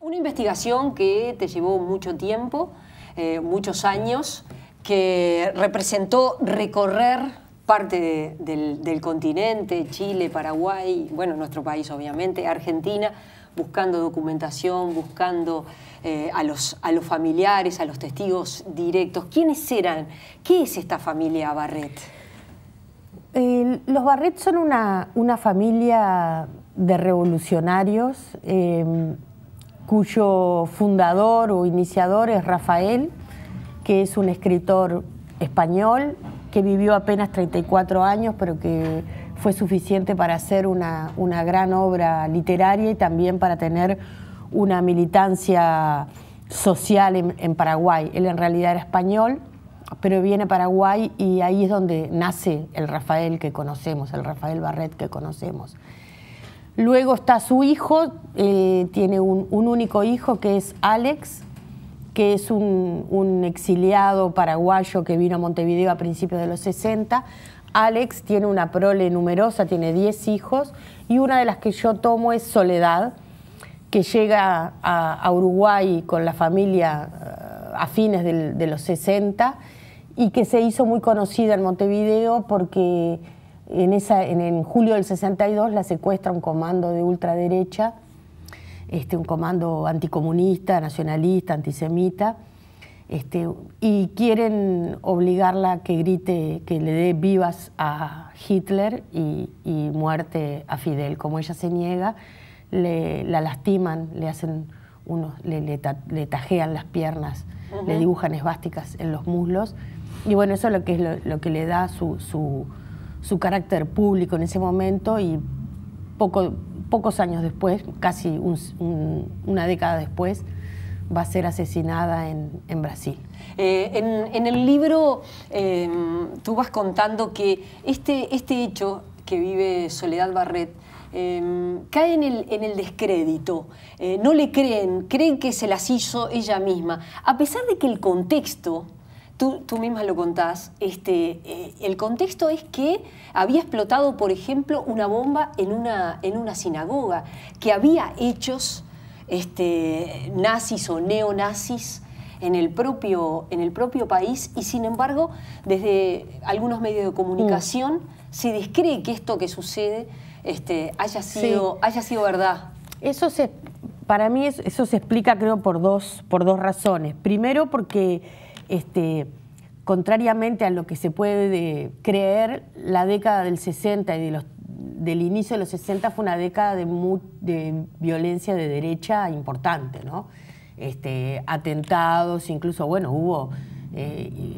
Una investigación que te llevó mucho tiempo, muchos años, que representó recorrer parte del continente, Chile, Paraguay, bueno, nuestro país obviamente, Argentina, buscando documentación, buscando a los familiares, a los testigos directos. ¿Quiénes eran? ¿Qué es esta familia Barret? Los Barret son una familia de revolucionarios cuyo fundador o iniciador es Rafael, que es un escritor español que vivió apenas 34 años, pero que fue suficiente para hacer una gran obra literaria y también para tener una militancia social en Paraguay. Él en realidad era español, pero viene a Paraguay y ahí es donde nace el Rafael que conocemos, el Rafael Barret que conocemos. Luego está su hijo, tiene un único hijo que es Alex, que es un exiliado paraguayo que vino a Montevideo a principios de los 60. Alex tiene una prole numerosa, tiene 10 hijos, y una de las que yo tomo es Soledad, que llega a Uruguay con la familia a fines de los 60 y que se hizo muy conocida en Montevideo porque en julio del 62 la secuestra un comando de ultraderecha, un comando anticomunista, nacionalista, antisemita, y quieren obligarla a que grite, que le dé vivas a Hitler y muerte a Fidel. Como ella se niega, la lastiman, le hacen le tajean las piernas, le dibujan esvásticas en los muslos, y bueno, eso es lo que le da su carácter público en ese momento, y pocos años después, casi una década después, va a ser asesinada en Brasil. En el libro tú vas contando que este hecho que vive Soledad Barret cae en el descrédito, no le creen que se las hizo ella misma, a pesar de que el contexto, tú misma lo contás, el contexto es que había explotado, por ejemplo, una bomba en una sinagoga, que había hechos nazis o neonazis en el propio país, y sin embargo, desde algunos medios de comunicación se descree que esto que sucede haya sido verdad. Para mí eso se explica, creo, por dos razones. Primero, porque contrariamente a lo que se puede creer, la década del 60 y del inicio de los 60 fue una década de violencia de derecha importante, ¿no? Atentados, incluso, bueno, hubo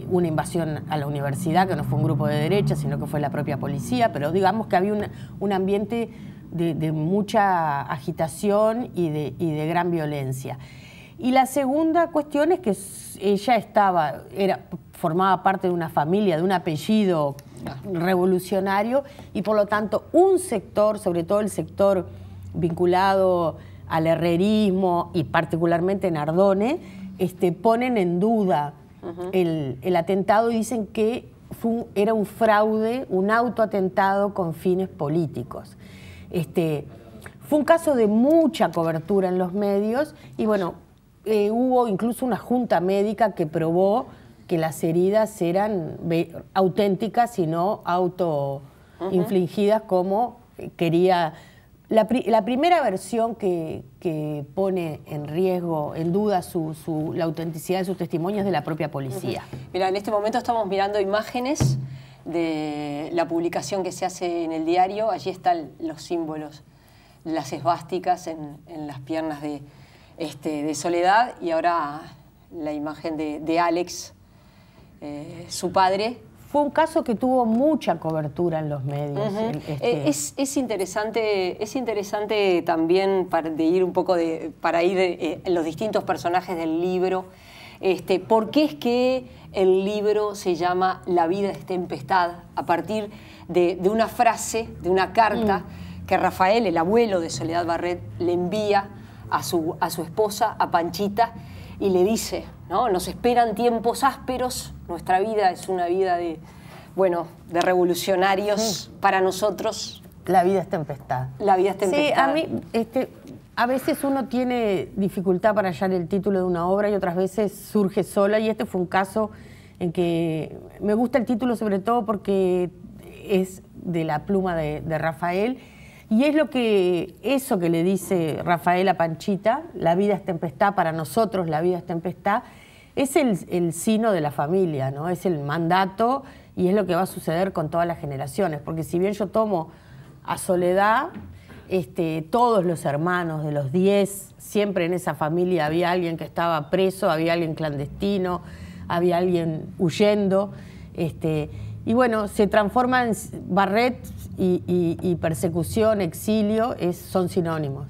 una invasión a la universidad, que no fue un grupo de derecha, sino que fue la propia policía, pero digamos que había un ambiente de mucha agitación y de gran violencia. Y la segunda cuestión es que ella formaba parte de una familia, de un apellido revolucionario, y por lo tanto un sector, sobre todo el sector vinculado al herrerismo y particularmente Nardone, ponen en duda el atentado y dicen que era un fraude, un autoatentado con fines políticos. Fue un caso de mucha cobertura en los medios y bueno, hubo incluso una junta médica que probó que las heridas eran auténticas y no autoinfligidas como quería. La primera versión que pone en riesgo, en duda la autenticidad de sus testimonios, de la propia policía. Mira, en este momento estamos mirando imágenes de la publicación que se hace en el diario. Allí están los símbolos, las esvásticas en las piernas de Soledad, y ahora la imagen de Alex, su padre. Fue un caso que tuvo mucha cobertura en los medios. Es interesante también para ir en los distintos personajes del libro. ¿Por qué es que el libro se llama La vida es tempestad? A partir de una frase, de una carta que Rafael, el abuelo de Soledad Barret, le envía a su esposa, a Panchita, y le dice, ¿no? Nos esperan tiempos ásperos, nuestra vida es una vida de revolucionarios para nosotros. La vida es tempestad. La vida es tempestad. Sí, a mí a veces uno tiene dificultad para hallar el título de una obra y otras veces surge sola, y este fue un caso en que me gusta el título sobre todo porque es de la pluma de Rafael, y es eso que le dice Rafael a Panchita: la vida es tempestad, para nosotros la vida es tempestad, es el sino de la familia, ¿no? Es el mandato, y es lo que va a suceder con todas las generaciones, porque si bien yo tomo a Soledad, todos los hermanos de los 10, siempre en esa familia había alguien que estaba preso, había alguien clandestino, había alguien huyendo, y bueno, se transforma en Barret y persecución, exilio, son sinónimos.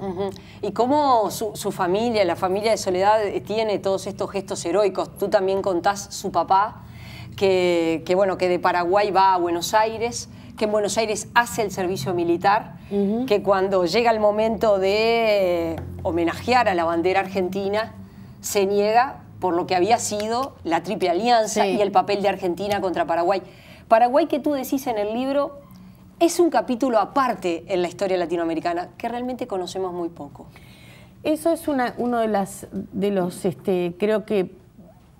¿Y cómo su familia, la familia de Soledad, tiene todos estos gestos heroicos? Tú también contás su papá, que de Paraguay va a Buenos Aires, que en Buenos Aires hace el servicio militar, que cuando llega el momento de homenajear a la bandera argentina, se niega por lo que había sido la Triple Alianza y el papel de Argentina contra Paraguay. Paraguay, que tú decís en el libro, es un capítulo aparte en la historia latinoamericana, que realmente conocemos muy poco. Eso es uno de los creo que,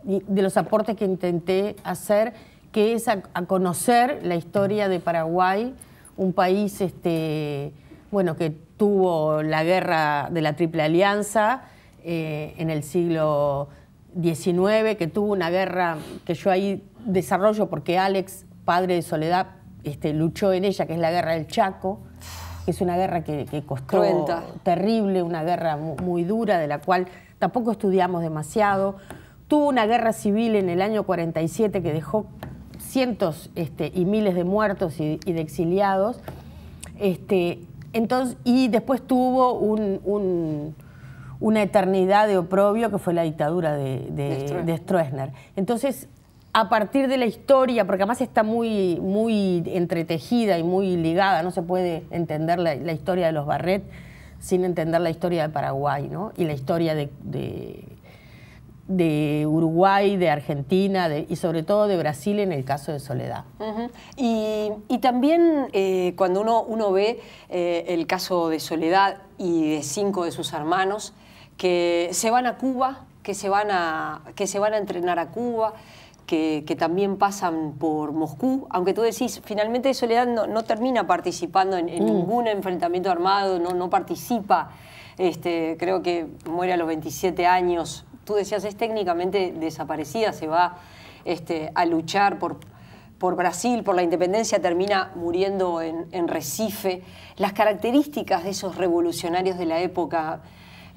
de los aportes que intenté hacer, que es a conocer la historia de Paraguay, un país que tuvo la guerra de la Triple Alianza en el siglo XIX, que tuvo una guerra que yo ahí desarrollo porque Alex, padre de Soledad, luchó en ella, que es la guerra del Chaco, que es una guerra que costó cruenta, terrible, una guerra muy dura, de la cual tampoco estudiamos demasiado. Tuvo una guerra civil en el año 47 que dejó cientos y miles de muertos y de exiliados. Entonces, y después tuvo una eternidad de oprobio, que fue la dictadura de Stroessner. Entonces, a partir de la historia, porque además está muy entretejida y muy ligada, no se puede entender la historia de los Barret sin entender la historia de Paraguay, ¿no? Y la historia de Uruguay, de Argentina y sobre todo de Brasil en el caso de Soledad. Y también cuando uno ve el caso de Soledad y de 5 de sus hermanos que se van a Cuba, que se van a entrenar a Cuba, que también pasan por Moscú, aunque tú decís, finalmente Soledad no termina participando en ningún enfrentamiento armado, no participa, creo que muere a los 27 años, tú decías, es técnicamente desaparecida, se va a luchar por Brasil, por la independencia, termina muriendo en Recife. Las características de esos revolucionarios de la época,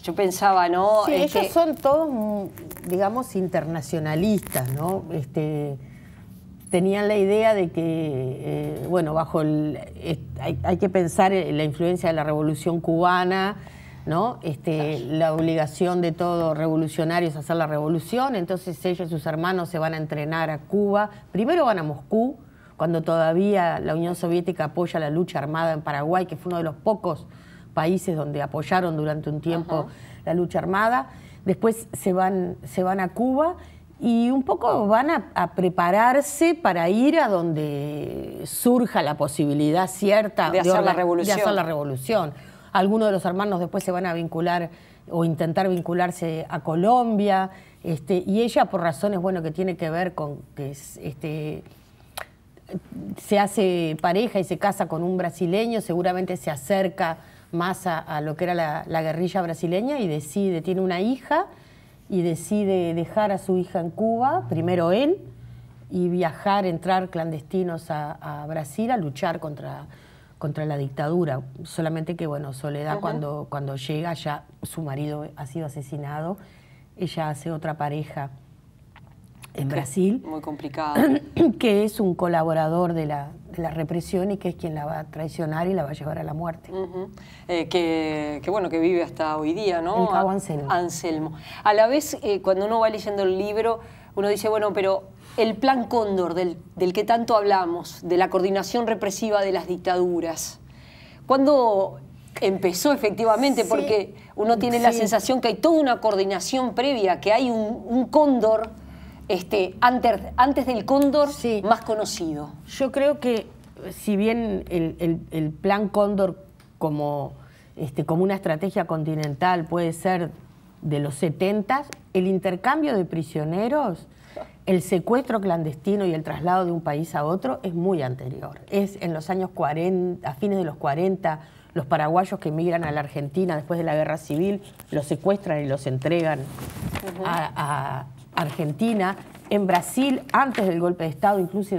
yo pensaba, ¿no? Sí, ellos son todos, digamos, internacionalistas, ¿no? Tenían la idea de que, hay que pensar en la influencia de la Revolución Cubana, ¿no? La obligación de todo revolucionario es hacer la revolución, entonces ellos y sus hermanos se van a entrenar a Cuba. Primero van a Moscú, cuando todavía la Unión Soviética apoya la lucha armada en Paraguay, que fue uno de los pocos países donde apoyaron durante un tiempo la lucha armada. Después se van a Cuba y un poco van a prepararse para ir a donde surja la posibilidad cierta de hacer la revolución. Algunos de los hermanos después se van a vincular o intentar vincularse a Colombia, y ella, por razones que tiene que ver con que se hace pareja y se casa con un brasileño, seguramente se acerca más a lo que era la guerrilla brasileña y tiene una hija y decide dejar a su hija en Cuba, primero él, y viajar, entrar clandestinos a Brasil a luchar contra la dictadura. Solamente que, Soledad cuando llega, ya su marido ha sido asesinado, ella hace otra pareja en Brasil. Muy complicado. Que es un colaborador de la represión y que es quien la va a traicionar y la va a llevar a la muerte. Que vive hasta hoy día, ¿no? El cabo Anselmo. Anselmo. A la vez, cuando uno va leyendo el libro, uno dice, pero el Plan Cóndor, del que tanto hablamos, de la coordinación represiva de las dictaduras, ¿cuándo empezó efectivamente? Porque uno tiene la sensación que hay toda una coordinación previa, que hay un cóndor antes del cóndor más conocido. Yo creo que si bien el Plan Cóndor como como una estrategia continental, puede ser de los 70, el intercambio de prisioneros, el secuestro clandestino y el traslado de un país a otro es muy anterior. Es en los años 40, a fines de los 40, los paraguayos que emigran a la Argentina después de la Guerra Civil los secuestran y los entregan a Argentina. En Brasil, antes del golpe de Estado, incluso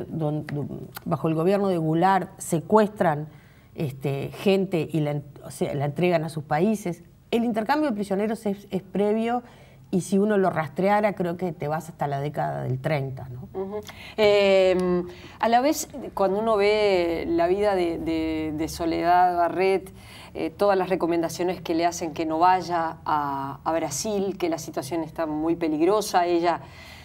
bajo el gobierno de Goulart, secuestran gente y la entregan a sus países. El intercambio de prisioneros es previo, y si uno lo rastreara, creo que te vas hasta la década del 30, ¿no? A la vez, cuando uno ve la vida de Soledad Barret, todas las recomendaciones que le hacen que no vaya a Brasil, que la situación está muy peligrosa, ella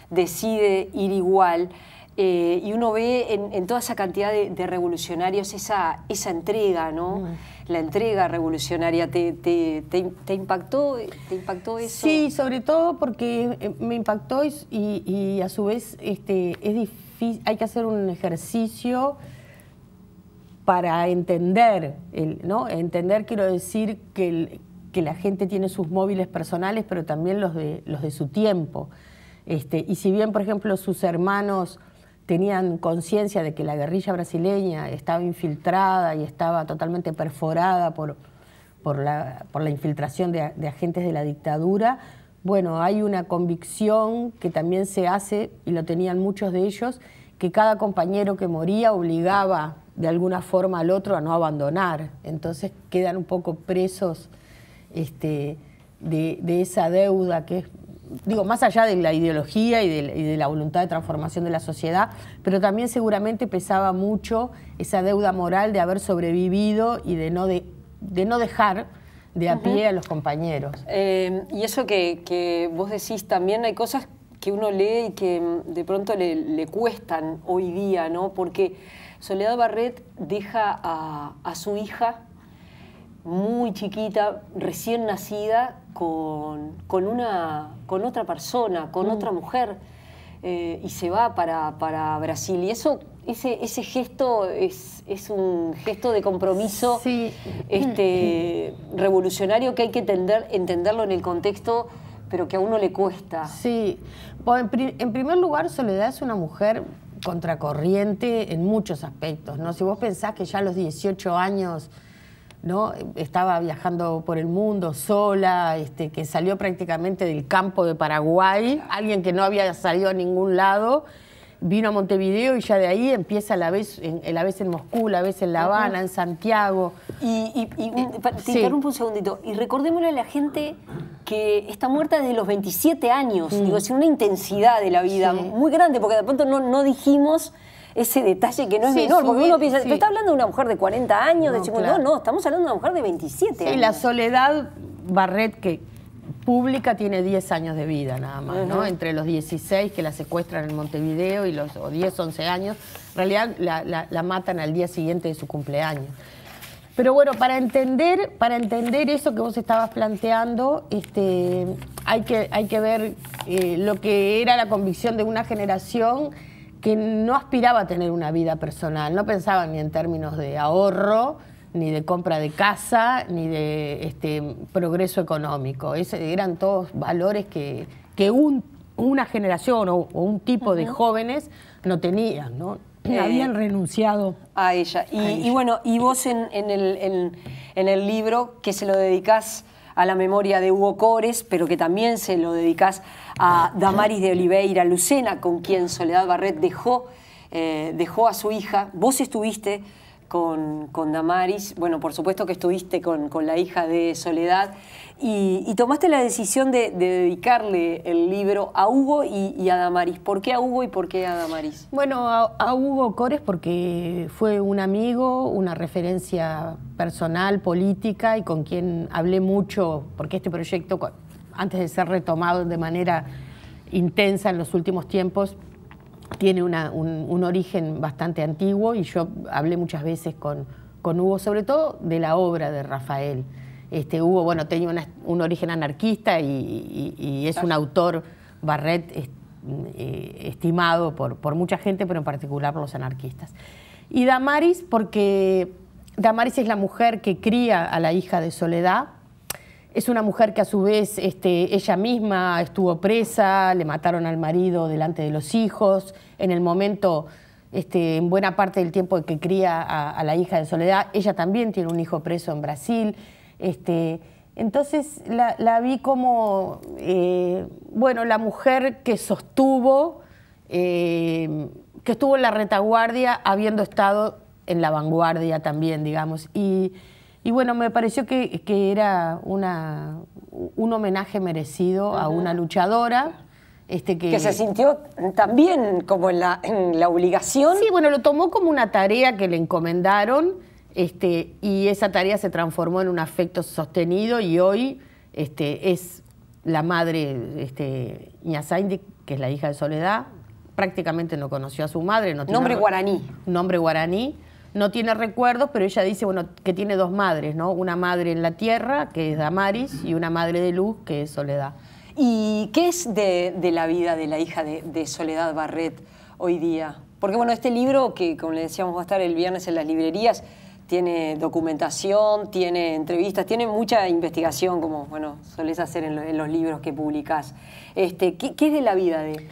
decide ir igual, y uno ve en toda esa cantidad de revolucionarios esa entrega, ¿no? La entrega revolucionaria. ¿Te impactó eso? Sí, sobre todo porque me impactó y a su vez es difícil, hay que hacer un ejercicio para entender, ¿no? Entender, quiero decir, que la gente tiene sus móviles personales, pero también los de su tiempo. Y si bien, por ejemplo, sus hermanos tenían conciencia de que la guerrilla brasileña estaba infiltrada y estaba totalmente perforada por la infiltración de agentes de la dictadura, bueno, hay una convicción que también se hace, y lo tenían muchos de ellos, que cada compañero que moría obligaba de alguna forma al otro a no abandonar. Entonces quedan un poco presos de esa deuda que es, digo, más allá de la ideología y de la voluntad de transformación de la sociedad, pero también seguramente pesaba mucho esa deuda moral de haber sobrevivido y de no dejar de a pie a los compañeros. Y eso que vos decís también, hay cosas que uno lee y que de pronto le cuestan hoy día, ¿no? Porque Soledad Barret deja a su hija muy chiquita, recién nacida, con otra persona, con otra mujer, y se va para Brasil. Y ese gesto es un gesto de compromiso, sí, revolucionario, que hay que entenderlo en el contexto, pero que a uno le cuesta. Sí. Bueno, en primer lugar, Soledad es una mujer contracorriente en muchos aspectos, ¿no? Si vos pensás que ya a los 18 años, ¿no?, estaba viajando por el mundo sola, que salió prácticamente del campo de Paraguay, alguien que no había salido a ningún lado, vino a Montevideo y ya de ahí empieza la vez en Moscú, la vez en La Habana, en Santiago. Te interrumpo un segundito. Y recordémosle a la gente que está muerta desde los 27 años. Digo, es una intensidad de la vida muy grande, porque de pronto no dijimos ese detalle que no es menor, porque uno piensa, ¿te está hablando de una mujer de 40 años? No, estamos hablando de una mujer de 27 años. Sí, la Soledad Barret, que pública, tiene 10 años de vida nada más, ¿no? Entre los 16 que la secuestran en Montevideo y o 10, 11 años, en realidad la matan al día siguiente de su cumpleaños. Pero bueno, para entender eso que vos estabas planteando, hay que ver lo que era la convicción de una generación que no aspiraba a tener una vida personal, no pensaba ni en términos de ahorro, ni de compra de casa, ni de progreso económico. Eran todos valores que una generación o un tipo de jóvenes no tenían, ¿no? Habían renunciado a ella. Y bueno, y vos en el libro, que se lo dedicás a la memoria de Hugo Cores, pero que también se lo dedicás a Damaris de Oliveira Lucena, con quien Soledad Barret dejó a su hija. Vos estuviste con Damaris, bueno, por supuesto que estuviste con la hija de Soledad, y tomaste la decisión de dedicarle el libro a Hugo y a Damaris. ¿Por qué a Hugo y por qué a Damaris? Bueno, a Hugo Cores porque fue un amigo, una referencia personal, política, y con quien hablé mucho, porque este proyecto, antes de ser retomado de manera intensa en los últimos tiempos, tiene un origen bastante antiguo, y yo hablé muchas veces con Hugo, sobre todo de la obra de Rafael. Hugo, bueno, tenía un origen anarquista y es un autor, Barret, estimado por mucha gente, pero en particular por los anarquistas. Y Damaris porque Damaris es la mujer que cría a la hija de Soledad. Es una mujer que a su vez ella misma estuvo presa, le mataron al marido delante de los hijos. En el momento, en buena parte del tiempo que cría a la hija de Soledad, ella también tiene un hijo preso en Brasil. Entonces la vi como, bueno, la mujer que sostuvo, que estuvo en la retaguardia habiendo estado en la vanguardia también, digamos. Y bueno, me pareció que era un homenaje merecido a una luchadora. Que se sintió también como en la obligación. Sí, bueno, lo tomó como una tarea que le encomendaron, y esa tarea se transformó en un afecto sostenido, y hoy es la madre, Nyasaindi, que es la hija de Soledad. Prácticamente no conoció a su madre. Nombre guaraní. Nombre guaraní. No tiene recuerdos, pero ella dice, bueno, que tiene dos madres, ¿no? Una madre en la tierra, que es Damaris, y una madre de luz, que es Soledad. ¿Y qué es de la vida de la hija de Soledad Barret hoy día? Porque bueno, este libro, que como le decíamos va a estar el viernes en las librerías, tiene documentación, tiene entrevistas, tiene mucha investigación, como bueno, solés hacer en los libros que publicás. ¿Qué es de la vida de...?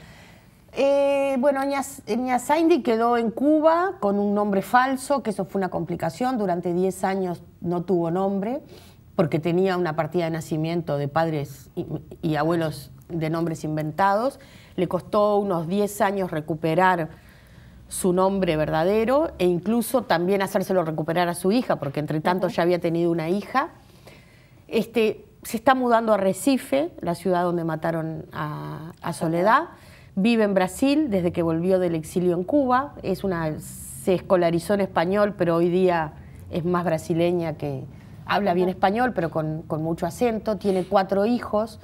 Bueno, Nyasaindi quedó en Cuba con un nombre falso, que eso fue una complicación. Durante 10 años no tuvo nombre, porque tenía una partida de nacimiento de padres y abuelos de nombres inventados. Le costó unos 10 años recuperar su nombre verdadero, e incluso también hacérselo recuperar a su hija, porque entre tanto ya había tenido una hija. Se está mudando a Recife, la ciudad donde mataron a Soledad. Vive en Brasil desde que volvió del exilio en Cuba. Se escolarizó en español, pero hoy día es más brasileña, que habla bien español, pero con mucho acento. Tiene 4 hijos.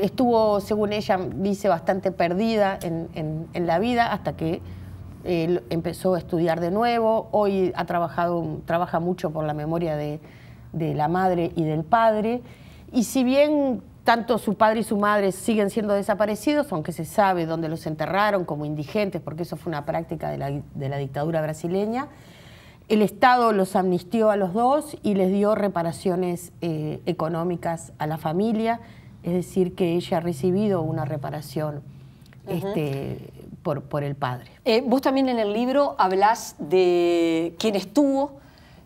Estuvo, según ella dice, bastante perdida en la vida hasta que empezó a estudiar de nuevo. Hoy trabaja mucho por la memoria de la madre y del padre. Y si bien tanto su padre y su madre siguen siendo desaparecidos, aunque se sabe dónde los enterraron como indigentes, porque eso fue una práctica de la dictadura brasileña, el Estado los amnistió a los dos y les dio reparaciones económicas a la familia, es decir, que ella ha recibido una reparación por el padre. Vos también en el libro hablás de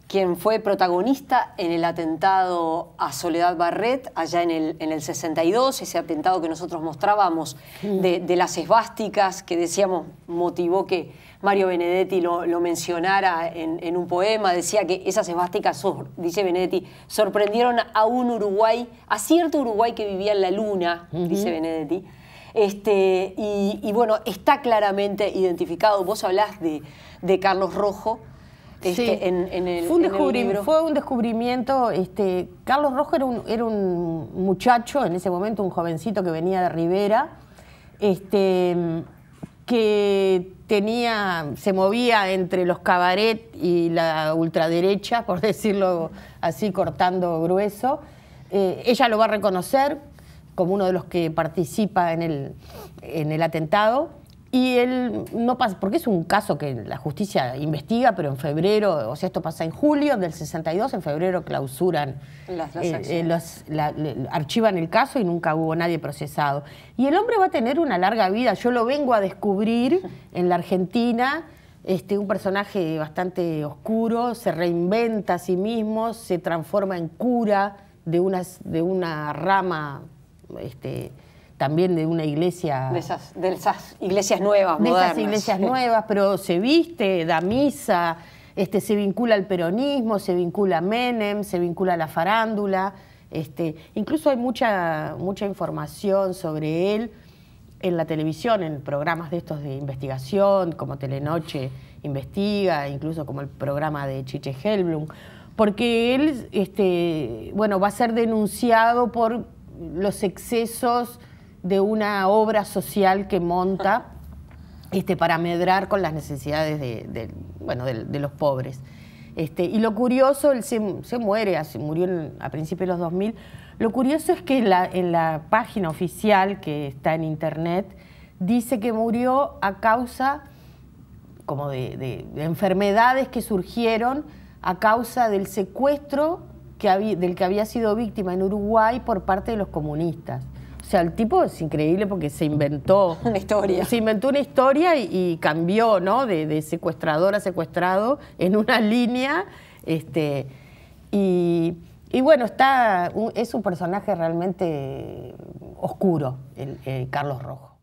quien fue protagonista en el atentado a Soledad Barret, allá en el 62, ese atentado que nosotros mostrábamos de las esvásticas, que decíamos motivó que Mario Benedetti lo mencionara en un poema. Decía que esas esvásticas, dice Benedetti, sorprendieron a cierto Uruguay que vivía en la luna, dice Benedetti. Y bueno, está claramente identificado. Vos hablás de Carlos Rojo. Sí. Fue un descubrimiento. Carlos Rojo era un muchacho, en ese momento un jovencito que venía de Rivera, que se movía entre los cabaret y la ultraderecha, por decirlo así, cortando grueso. Ella lo va a reconocer como uno de los que participa en el atentado. Y él no pasa, porque es un caso que la justicia investiga, pero en febrero, o sea, esto pasa en julio del 62, en febrero clausuran, archivan el caso y nunca hubo nadie procesado. Y el hombre va a tener una larga vida. Yo lo vengo a descubrir en la Argentina, un personaje bastante oscuro, se reinventa a sí mismo, se transforma en cura de una rama... también de una iglesia... De esas iglesias nuevas, modernas. De esas iglesias nuevas, pero se viste, da misa, se vincula al peronismo, se vincula a Menem, se vincula a la farándula. Incluso hay mucha información sobre él en la televisión, en programas de estos de investigación, como Telenoche Investiga, incluso como el programa de Chiche Helblum, porque él va a ser denunciado por los excesos de una obra social que monta para medrar con las necesidades de los pobres. Y lo curioso, él se murió a principios de los 2000. Lo curioso es que en la página oficial que está en internet dice que murió a causa como de enfermedades que surgieron a causa del secuestro del que había sido víctima en Uruguay por parte de los comunistas. O sea, el tipo es increíble porque se inventó una historia. Se inventó una historia y cambió, ¿no? De secuestrador a secuestrado en una línea. Y bueno, es un personaje realmente oscuro, Carlos Rojo.